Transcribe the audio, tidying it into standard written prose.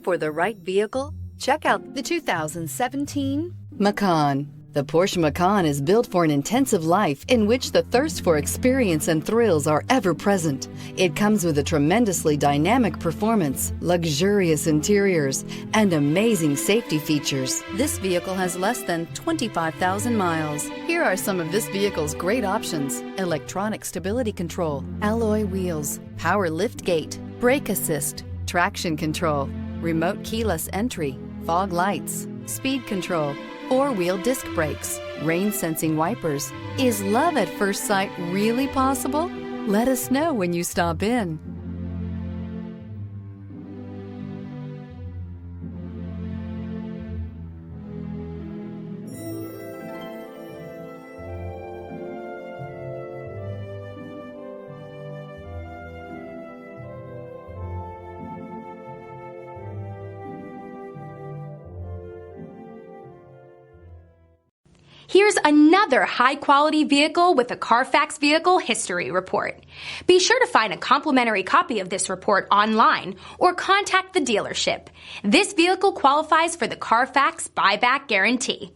for the right vehicle? Check out the 2017 Macan. The Porsche Macan is built for an intensive life in which the thirst for experience and thrills are ever present. It comes with a tremendously dynamic performance, luxurious interiors, and amazing safety features. This vehicle has less than 25,000 miles. Here are some of this vehicle's great options: electronic stability control, alloy wheels, power lift gate, brake assist, traction control, remote keyless entry, fog lights, speed control, four-wheel disc brakes, rain-sensing wipers. Is love at first sight really possible? Let us know when you stop in. Here's another high-quality vehicle with a Carfax Vehicle History Report. Be sure to find a complimentary copy of this report online or contact the dealership. This vehicle qualifies for the Carfax Buyback Guarantee.